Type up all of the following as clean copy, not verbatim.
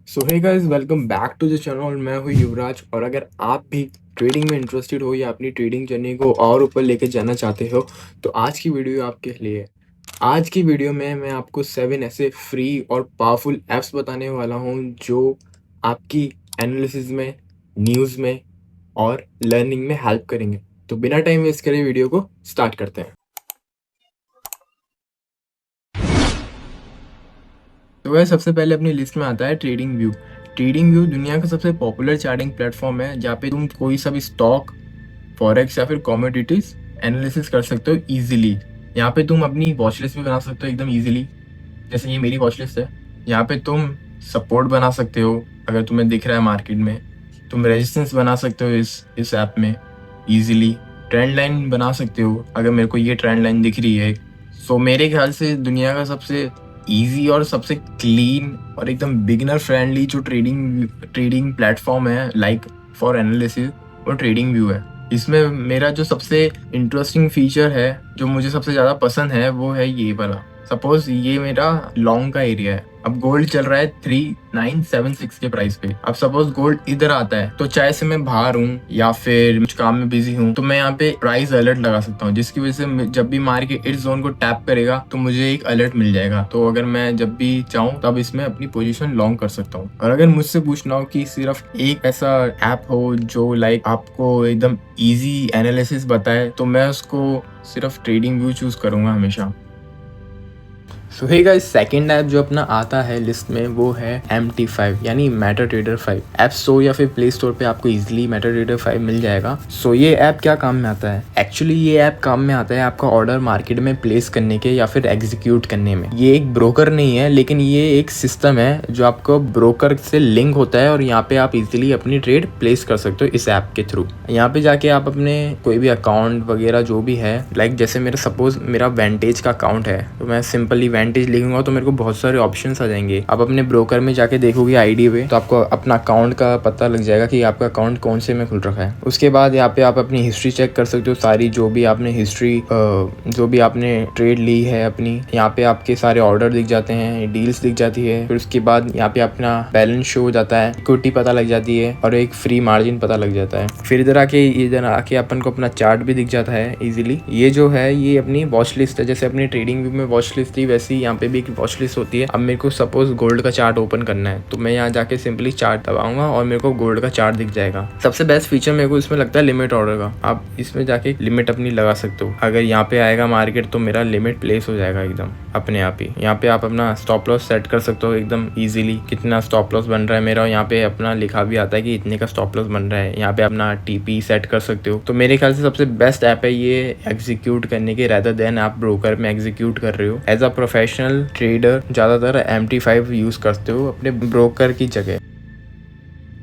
So hey guys, welcome back to the channel. मैं हूँ युवराज। और अगर आप भी ट्रेडिंग में इंटरेस्टेड हो या अपनी ट्रेडिंग जर्नी को और ऊपर लेके जाना चाहते हो तो आज की वीडियो आपके लिए है। आज की वीडियो में मैं आपको 7 ऐसे फ्री और पावरफुल ऐप्स बताने वाला हूँ जो आपकी एनालिसिस में, न्यूज़ में और लर्निंग में हेल्प करेंगे। तो बिना टाइम वेस्ट करे वीडियो को स्टार्ट करते हैं। तो वह सबसे पहले अपनी लिस्ट में आता है ट्रेडिंग व्यू। ट्रेडिंग व्यू दुनिया का सबसे पॉपुलर चार्टिंग प्लेटफॉर्म है जहाँ पे तुम कोई सा भी स्टॉक, फॉरेक्स या फिर कमोडिटीज एनालिसिस कर सकते हो इजीली। यहाँ पे तुम अपनी वॉच लिस्ट भी बना सकते हो एकदम इजीली। जैसे ये मेरी वॉच लिस्ट है। यहाँ पे तुम सपोर्ट बना सकते हो अगर तुम्हें दिख रहा है मार्केट में। तुम रेजिस्टेंस बना सकते हो इस ऐप में इजीली। ट्रेंड लाइन बना सकते हो अगर मेरे को ये ट्रेंड लाइन दिख रही है। सो मेरे ख्याल से दुनिया का सबसे इजी और सबसे क्लीन और एकदम बिगिनर फ्रेंडली जो ट्रेडिंग प्लेटफॉर्म है लाइक फॉर एनालिसिस, वो ट्रेडिंग व्यू है। इसमें मेरा जो सबसे इंटरेस्टिंग फीचर है, जो मुझे सबसे ज़्यादा पसंद है, वो है ये वाला। सपोज ये मेरा लॉन्ग का एरिया है। अब गोल्ड चल रहा है 3976 के प्राइस पे। अब सपोज गोल्ड इधर आता है तो चाहे से मैं बाहर हूँ या फिर कुछ काम में बिजी हूँ तो मैं यहाँ पे प्राइस अलर्ट लगा सकता हूँ, जिसकी वजह से जब भी मार्केट इस जोन को टैप करेगा तो मुझे एक अलर्ट मिल जाएगा। तो अगर मैं जब भी चाहूँ तब इसमें अपनी पोजीशन लॉन्ग कर सकता हूँ। और अगर मुझसे पूछना हो कि सिर्फ एक ऐसा ऐप हो जो लाइक आपको एकदम इजी एनालिसिस बताए, तो मैं उसको सिर्फ ट्रेडिंग व्यू चूज करूंगा हमेशा। सो हे गाइस, सेकंड ऐप जो अपना आता है लिस्ट में वो है MT5 यानी मेटा ट्रेडर 5। ऐप स्टोर या फिर प्ले स्टोर पे आपको इजीली मेटा ट्रेडर 5 मिल जाएगा। सो ये ऐप क्या काम में आता है? एक्चुअली ये ऐप काम में आता है आपका ऑर्डर मार्केट में प्लेस करने के या फिर एग्जीक्यूट करने में। ये एक ब्रोकर नहीं है, लेकिन ये एक सिस्टम है जो आपको ब्रोकर से लिंक होता है और यहाँ पे आप इजीली अपनी ट्रेड प्लेस कर सकते हो इस ऐप के थ्रू। यहाँ पे जाके आप अपने कोई भी अकाउंट वगैरह जो भी है, लाइक जैसे मेरा सपोज मेरा वेंटेज का अकाउंट है तो मैं सिंपली वेंटेज लिखूंगा तो मेरे को बहुत सारे ऑप्शंस आ जाएंगे। आप अपने ब्रोकर में जाके देखोगे आईडी पे तो आपको अपना अकाउंट का पता लग जाएगा कि आपका अकाउंट कौन से में खुल रखा है। उसके बाद यहाँ पे आप अपनी हिस्ट्री चेक कर सकते हो, सारी जो भी आपने हिस्ट्री जो भी आपने ट्रेड ली है अपनी। यहाँ पे आपके सारे ऑर्डर दिख जाते हैं, डील्स दिख जाती है। फिर उसके बाद यहाँ पे अपना बैलेंस शो हो जाता है, इक्विटी पता लग जाती है और एक फ्री मार्जिन पता लग जाता है। फिर इधर आके अपन को अपना चार्ट भी दिख जाता है इजीली। ये जो है ये अपनी वॉच लिस्ट है। जैसे अपनी ट्रेडिंग व्यू में वॉच लिस्ट थी वैसे ही यहाँ पे भी एक वॉच लिस्ट होती है। अब मेरे को सपोज गोल्ड का चार्ट ओपन करना है तो मैं यहाँ जाके सिंपली चार्ट दबाऊंगा और मेरे को गोल्ड का चार्ट दिख जाएगा। सबसे बेस्ट फीचर मेरे को इसमें लगता है लिमिट ऑर्डर का। आप इसमें जाके लिमिट अपनी लगा सकते हो। अगर यहाँ पे आएगा मार्केट तो मेरा लिमिट प्लेस हो जाएगा एकदम अपने आप ही। यहाँ पे आप अपना स्टॉप लॉस सेट कर सकते हो एकदम इजीली। कितना स्टॉप लॉस बन रहा है मेरा, यहाँ पे अपना लिखा भी आता है कि इतने का स्टॉप लॉस बन रहा है। यहाँ पे अपना TP सेट कर सकते हो। तो मेरे ख्याल से सबसे बेस्ट ऐप है ये एग्जीक्यूट करने के, रेदर देन आप ब्रोकर में एग्जीक्यूट कर रहे हो। एज अ प्रोफेशनल ट्रेडर ज्यादातर MT5 यूज करते हो अपने ब्रोकर की जगह।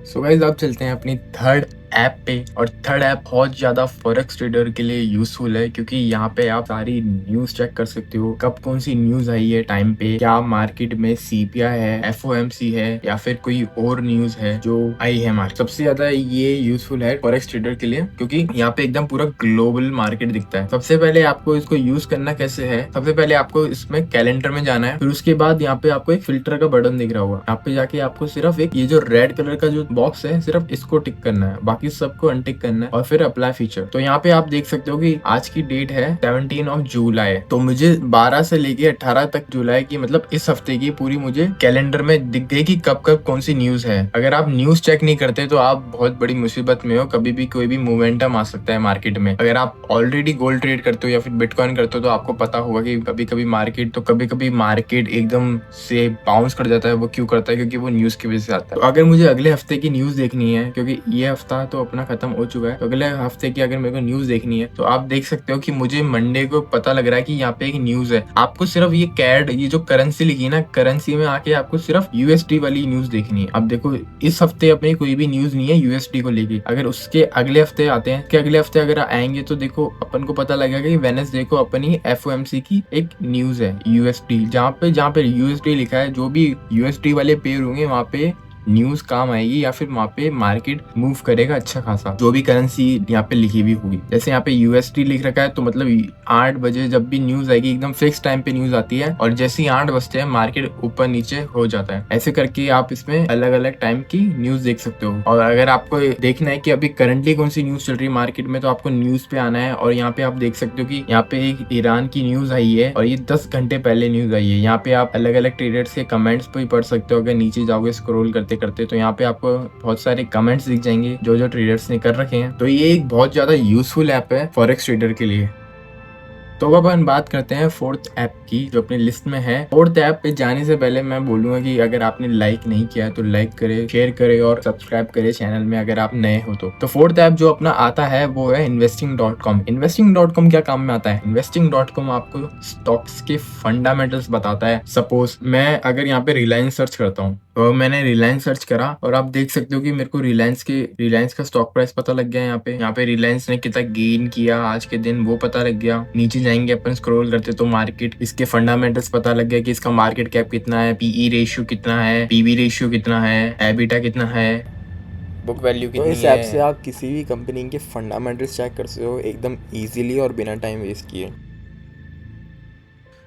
सो गाइस, अब चलते हैं अपनी थर्ड ऐप पे। और थर्ड ऐप बहुत ज्यादा फॉरेक्स ट्रेडर के लिए यूजफुल है क्योंकि यहाँ पे आप सारी न्यूज चेक कर सकते हो, कब कौन सी न्यूज आई है टाइम पे, क्या मार्केट में CPI है, FOMC है या फिर कोई और न्यूज है जो आई है मार्केट। सबसे ज्यादा ये यूजफुल है फॉरेक्स ट्रेडर के लिए क्योंकि यहाँ पे एकदम पूरा ग्लोबल मार्केट दिखता है। सबसे पहले आपको इसको यूज करना कैसे है, सबसे पहले आपको इसमें कैलेंडर में जाना है। फिर उसके बाद यहाँ पे आपको एक फिल्टर का बटन दिख रहा होगा। यहाँ पे जाके आपको सिर्फ एक ये जो रेड कलर का जो बॉक्स है सिर्फ इसको टिक करना है, बाकी सबको अनटिक करना है और फिर अप्लाई फीचर। तो यहाँ पे आप देख सकते हो कि आज की डेट है 17 जुलाई। तो मुझे 12 से लेके 18 तक जुलाई की, मतलब इस हफ्ते की पूरी मुझे कैलेंडर में दिख गई कि कब कब कौन सी न्यूज है। अगर आप न्यूज चेक नहीं करते तो आप बहुत बड़ी मुसीबत में हो। कभी भी कोई भी मोमेंटम आ सकता है मार्केट में। अगर आप ऑलरेडी गोल्ड ट्रेड करते हो या फिर बिटकॉइन करते हो तो आपको पता होगा कि कभी कभी मार्केट एकदम से बाउंस कर जाता है। वो क्यों करता है? क्योंकि वो न्यूज की वजह से आता है। तो अगर मुझे अगले हफ्ते की न्यूज देखनी है, क्योंकि ये हफ्ता तो अपना खत्म हो चुका है, तो अगले हफ्ते की अगर मेरे को न्यूज देखनी है तो आप देख सकते हो कि मुझे मंडे को पता लग रहा है कि यहाँ पे एक न्यूज है। आपको सिर्फ ये कैड, ये जो करेंसी लिखी है ना, करेंसी में आके आपको सिर्फ USD वाली न्यूज देखनी है। अब देखो इस हफ्ते अपने कोई भी न्यूज नहीं है USD को लेके। अगर उसके अगले हफ्ते आते हैं कि अगले हफ्ते अगर आएंगे तो देखो अपन को पता लगेगा कि वेडनेसडे को अपनी FOMC की एक न्यूज है USD, जहाँ पे USD लिखा है। जो भी USD वाले पेयर होंगे वहाँ पे न्यूज काम आएगी या फिर वहाँ पे मार्केट मूव करेगा अच्छा खासा, जो भी करेंसी यहाँ पे लिखी हुई होगी। जैसे यहाँ पे यूएसडी लिख रखा है तो मतलब 8 बजे जब भी न्यूज आएगी एकदम फिक्स टाइम पे न्यूज आती है, और जैसे ही 8 बजते हैं मार्केट ऊपर नीचे हो जाता है। ऐसे करके आप इसमें अलग अलग टाइम की न्यूज देख सकते हो। और अगर आपको देखना है कि अभी करंटली कौन सी न्यूज चल रही है मार्केट में, तो आपको न्यूज पे आना है और यहाँ पे आप देख सकते हो कि यहाँ पे एक ईरान की न्यूज आई है और ये 10 घंटे पहले न्यूज आई है। यहाँ पे आप अलग अलग ट्रेडर्स के कमेंट्स पे भी पढ़ सकते हो। अगर नीचे जाओगे स्क्रॉल करते करते तो यहाँ पे आपको बहुत सारे कमेंट्स दिख जाएंगे जो जो ट्रेडर्स ने कर रखे हैं। तो ये एक बहुत ज्यादा यूजफुल ऐप है फॉरेक्स ट्रेडर के लिए। तो अब अपन बात करते हैं फोर्थ ऐप की जो अपनी लिस्ट में है। फोर्थ ऐप पे जाने से पहले मैं बोलूंगा कि अगर आपने लाइक नहीं किया है तो लाइक करे, शेयर करे और सब्सक्राइब करे चैनल में अगर आप नए हो तो। फोर्थ ऐप जो अपना आता है वो है investing.com। investing.com क्या काम में आता है? investing.com आपको स्टॉक्स के फंडामेंटल्स बताता है। सपोज मैं अगर यहाँ पे रिलायंस सर्च करता हूँ तो मैंने रिलायंस सर्च करा और आप देख सकते हो कि मेरे को रिलायंस का स्टॉक प्राइस पता लग गया। यहाँ पे रिलायंस ने कितना गेन किया आज के दिन वो पता लग गया। नीचे जाएंगे अपन स्क्रॉल करते तो मार्केट इसके फंडामेंटल्स पता लग गया कि इसका मार्केट कैप कितना है, पीई रेशियो कितना है, पीबी रेशियो कितना है, एबिटा कितना है, बुक वैल्यू कितनी है। तो इस ऐप से आप किसी भी कंपनी के फंडामेंटल्स चेक कर सकते हो एकदम इजीली और बिना टाइम वेस्ट किए।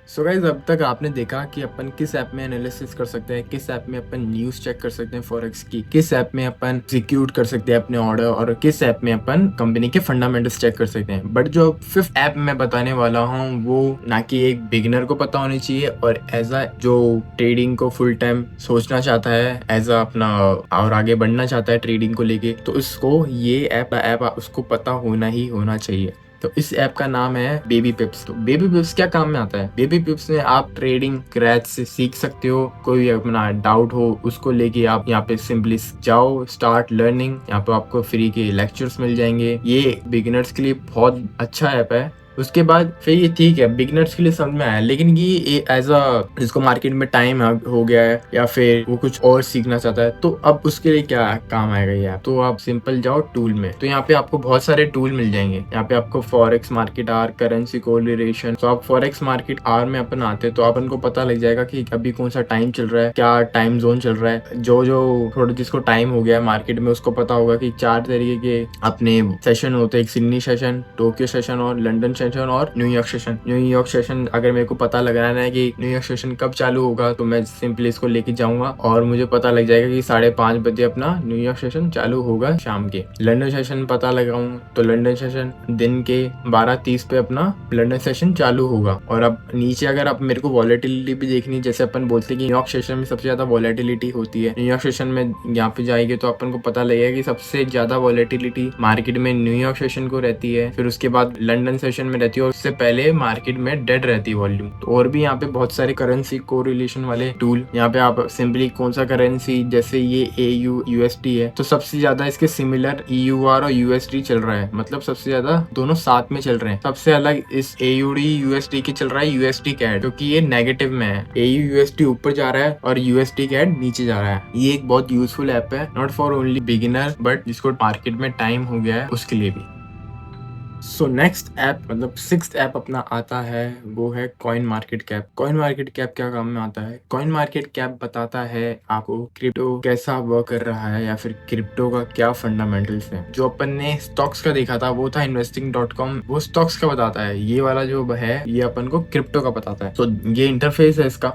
सो गाइज अब तक आपने देखा कि अपन किस ऐप में एनालिसिस कर सकते हैं, किस ऐप में अपन न्यूज चेक कर सकते हैं फॉरेक्स की, किस ऐप में अपन एग्जीक्यूट कर सकते हैं अपने ऑर्डर, और किस ऐप में अपन कंपनी के फंडामेंटल्स चेक कर सकते हैं। बट जो फिफ्थ ऐप मैं बताने वाला हूँ वो ना कि एक बिगिनर को पता होनी चाहिए और एज अ जो ट्रेडिंग को फुल टाइम सोचना चाहता है, एज अ अपना और आगे बढ़ना चाहता है ट्रेडिंग को लेके, तो उसको ये ऐप उसको पता होना ही होना चाहिए। तो इस ऐप का नाम है बेबी पिप्स। तो बेबी पिप्स क्या काम में आता है? बेबी पिप्स में आप ट्रेडिंग क्रैच से सीख सकते हो। कोई अपना डाउट हो उसको लेके आप यहाँ पे सिंपली जाओ, स्टार्ट लर्निंग। यहाँ पे आपको फ्री के लेक्चर्स मिल जाएंगे। ये बिगिनर्स के लिए बहुत अच्छा ऐप है। उसके बाद फिर ये ठीक है बिगिनर्स के लिए समझ में आया, लेकिन ये एज अ जिसको मार्केट में टाइम हो गया है या फिर वो कुछ और सीखना चाहता है तो अब उसके लिए क्या काम आएगा ये ऐप? तो आप सिंपल जाओ टूल में, तो यहाँ पे आपको बहुत सारे टूल मिल जाएंगे। यहाँ पे आपको forex market are, currency correlation. तो आप फॉरेक्स मार्केट आर में अपन आते तो अपन को पता लग जाएगा कि अभी कौन सा टाइम चल रहा है, क्या टाइम जोन चल रहा है। जो जो थोड़ा जिसको टाइम हो गया है मार्केट में उसको पता होगा कि 4 तरीके के अपने सेशन होते हैं, एक सिडनी सेशन, टोक्यो सेशन और लंदन सेशन और न्यूयॉर्क सेशन। न्यूयॉर्क सेशन अगर मेरे को पता लगाना है कि न्यूयॉर्क सेशन कब चालू होगा तो मैं सिंपली इसको लेके जाऊंगा और मुझे पता लग जाएगा कि 5:30 बजे अपना न्यूयॉर्क सेशन चालू होगा शाम के। लंदन सेशन पता लगाऊं तो लंदन सेशन दिन के 12:30 पे अपना लंदन सेशन चालू होगा। और अब नीचे अगर आप मेरे को वॉलेटिलिटी भी देखनी, जैसे अपन बोलते हैं कि न्यूयॉर्क सेशन में सबसे ज्यादा वॉलेटिलिटी होती है, न्यूयॉर्क सेशन में यहाँ पे जाएंगे तो अपन को पता लगेगा कि सबसे ज्यादा वॉलेटिलिटी मार्केट में न्यूयॉर्क सेशन को रहती है, फिर उसके बाद लंदन सेशन में रहती है और उससे पहले मार्केट में डेड रहती है वॉल्यूम। तो और भी यहाँ पे बहुत सारे करेंसी कोरिलेशन वाले टूल, यहाँ पे आप सिंपली कौन सा करेंसी, जैसे ये AU USD है तो सबसे ज्यादा इसके सिमिलर EUR और USD चल रहा है, मतलब सबसे ज्यादा दोनों साथ में चल रहे हैं। सबसे अलग इस AUD USD के चल रहा है USD CAD, क्योंकि ये नेगेटिव में है। AU USD ऊपर जा रहा है और USD CAD नीचे जा रहा है। ये एक बहुत यूजफुल ऐप है, not for only beginner but जिसको मार्केट में टाइम हो गया है उसके लिए भी। सो नेक्स्ट ऐप मतलब सिक्स्थ ऐप अपना आता है वो है coin market cap. Coin market cap क्या काम में आता है? कॉइन मार्केट कैप बताता है आपको क्रिप्टो कैसा वर्क कर रहा है या फिर क्रिप्टो का क्या फंडामेंटल्स है। जो अपन ने स्टॉक्स का देखा था वो था investing.com, वो स्टॉक्स का बताता है। ये वाला जो है ये अपन को क्रिप्टो का बताता है। तो ये इंटरफेस है इसका।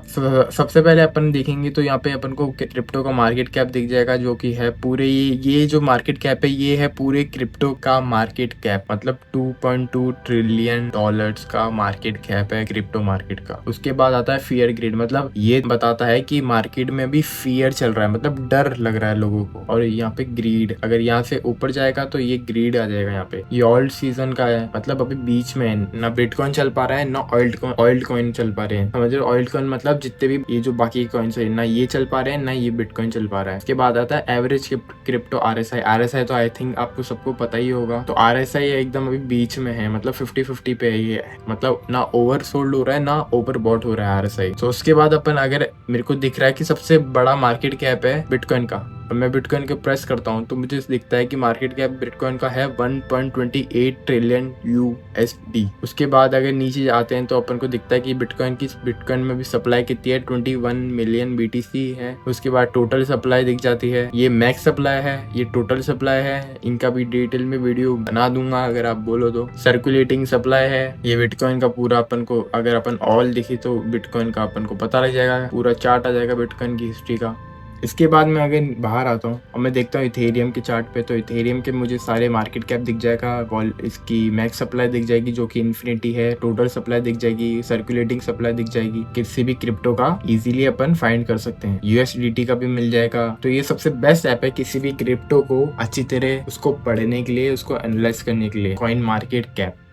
सबसे पहले अपन देखेंगे तो यहाँ पे अपन को क्रिप्टो का मार्केट कैप दिख जाएगा, जो कि है पूरे ये जो मार्केट कैप है ये है पूरे क्रिप्टो का मार्केट कैप, मतलब 2.2 ट्रिलियन डॉलर्स का मार्केट कैप है क्रिप्टो मार्केट का। उसके बाद आता है फियर ग्रीड, मतलब ये बताता है कि मार्केट में अभी फियर चल रहा है, मतलब डर लग रहा है लोगों को। और यहाँ पे ग्रीड, अगर यहाँ से ऊपर जाएगा तो ये ग्रीड आ जाएगा यहाँ पे। ये ऑल्ट सीजन का है, मतलब अभी बीच में है, ना बिटकॉइन चल पा रहा है ना ऑल्ट कॉइन चल पा रहे हैं। समझ रहे हो? ऑल्ट कॉइन मतलब जितने भी ये जो बाकी कॉइन्स है ना ये चल पा रहे हैं ना ये बिटकॉइन चल पा रहा है। उसके बाद आता है एवरेज क्रिप्टो RSI तो आई थिंक आपको सबको पता ही होगा। तो RSI एकदम अभी बीच में है, मतलब 50-50 पे है, मतलब ना ओवर सोल्ड हो रहा है ना ओवर बॉट हो रहा है RSI। तो उसके बाद अपन अगर मेरे को दिख रहा है कि सबसे बड़ा मार्केट कैप है बिटकॉइन का, और मैं बिटकॉइन के प्रेस करता हूँ तो मुझे दिखता है कि मार्केट कैप बिटकॉइन का है 1.28 ट्रिलियन USD। उसके बाद अगर नीचे जाते हैं तो अपन को दिखता है कि बिटकॉइन में भी सप्लाई कितनी है, 21 मिलियन BTC है। उसके बाद टोटल सप्लाई दिख जाती है, ये मैक्स सप्लाई है, ये टोटल सप्लाई है, इनका भी डिटेल में वीडियो बना दूंगा अगर आप बोलो तो। सर्कुलेटिंग सप्लाई है, ये बिटकॉइन का पूरा अपन को अगर अपन ऑल दिखी तो बिटकॉइन का अपन को पता लग जाएगा, पूरा चार्ट आ जाएगा बिटकॉइन की हिस्ट्री का। इसके बाद मैं अगर बाहर आता हूँ और मैं देखता हूँ इथेरियम के चार्ट पे, तो इथेरियम के मुझे सारे मार्केट कैप दिख जाएगा, इसकी मैक्स सप्लाई दिख जाएगी जो कि इन्फिनिटी है, टोटल सप्लाई दिख जाएगी, सर्कुलेटिंग सप्लाई दिख जाएगी, किसी भी क्रिप्टो का इजीली अपन फाइंड कर सकते हैं, USDT का भी मिल जाएगा। तो ये सबसे बेस्ट ऐप है किसी भी क्रिप्टो को अच्छी तरह उसको पढ़ने के लिए, उसको एनालाइज करने के लिए, कॉइन मार्केट कैप।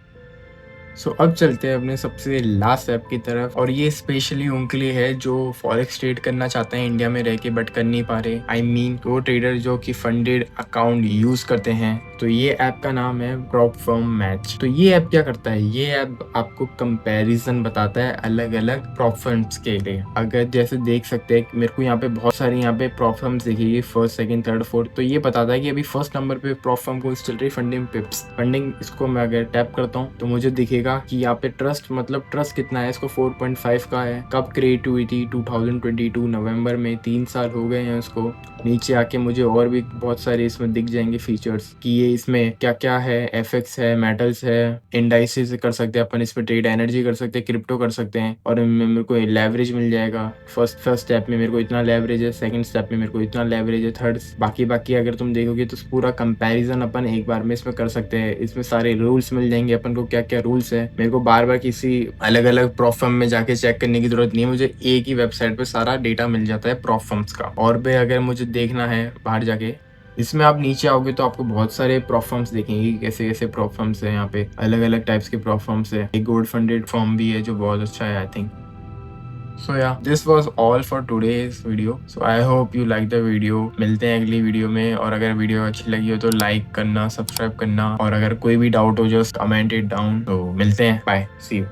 सो अब चलते हैं अपने सबसे लास्ट ऐप की तरफ, और ये स्पेशली उनके लिए है जो फॉरेक्स ट्रेड करना चाहते हैं इंडिया में रह के बट कर नहीं पा रहे। I mean वो ट्रेडर जो कि फंडेड अकाउंट यूज करते हैं। तो ये ऐप का नाम है प्रॉपफर्म मैच। तो ये ऐप क्या करता है, ये ऐप आपको कंपैरिजन बताता है अलग अलग प्रॉप फर्म्स के लिए। अगर जैसे देख सकते हैं मेरे को यहाँ पे बहुत सारी यहाँ पे प्रॉप फर्म्स दिखेगी, फर्स्ट सेकंड थर्ड फोर्थ। तो ये बताता है कि अभी फर्स्ट नंबर पे प्रॉप फर्म को चल रही फंडिंग पिप्स। फंडिंग इसको मैं अगर टैप करता हूँ तो मुझे दिखेगा कि यहाँ पे ट्रस्ट मतलब ट्रस्ट कितना है, इसको 4.5 का है। कब क्रिएट हुई थी, 2022 नवंबर में, 3 साल हो गए हैं उसको। नीचे आके मुझे और भी बहुत सारे इसमें दिख जाएंगे फीचर्स कि ये इसमें क्या क्या है, FX है, मेटल्स है, इंडाइसेस कर सकते हैं अपन इसमें, ट्रेड एनर्जी कर सकते हैं, क्रिप्टो कर सकते हैं, और मेरे को लेवरेज मिल जाएगा। फर्स्ट स्टेप में मेरे को इतना लेवरेज है, सेकंड स्टेप में मेरे को इतना लेवरेज है, थर्ड बाकी अगर तुम देखोगे तो पूरा कंपैरिजन अपन एक बार में इसमें कर सकते हैं। इसमें सारे रूल्स मिल जाएंगे अपन को, क्या क्या रूल्स है। मेरे को बार बार किसी अलग अलग प्रॉप फर्म में जाके चेक करने की जरूरत नहीं है, मुझे एक ही वेबसाइट पे सारा डेटा मिल जाता है प्रॉप फर्म्स का। और भी अगर मुझे देखना है बाहर जाके, इसमें आप नीचे आओगे तो आपको बहुत सारे प्रॉप फर्म्स देखेंगे, कैसे कैसे प्रॉप फर्म्स है। यहाँ पे अलग अलग टाइप्स के प्रॉप फर्म्स है, एक गोल्ड फंडेड फर्म भी है जो बहुत अच्छा है I think. So yeah, this was all for today's video. So I hope you like the video. मिलते हैं अगली वीडियो में, और अगर वीडियो अच्छी लगी हो तो लाइक करना, सब्सक्राइब करना, और अगर कोई भी डाउट हो जस्ट कमेंट इट डाउन। तो मिलते हैं, बाय, सी यू।